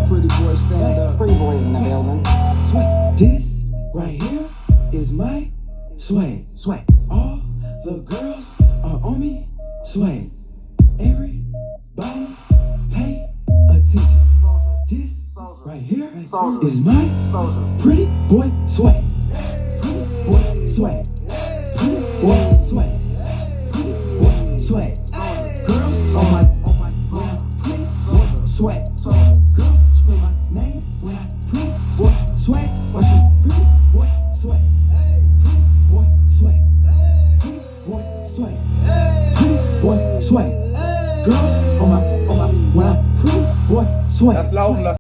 Pretty boy, stand up. Pretty boys in the building. Swag. This right here is my swag. Swag. All the girls are on me. Swag. Everybody pay attention. This right here is my pretty boy swag. Pretty boy swag. Pretty boy swag. Pretty boy swag. Girls on my pretty boy swag. Girls scream my name when I pretty boy swag. Watch me pretty boy swag. Pretty boy swag. Pretty boy swag. Pretty boy swag. Girls on my when I pretty boy swag. Lass laufen lassen.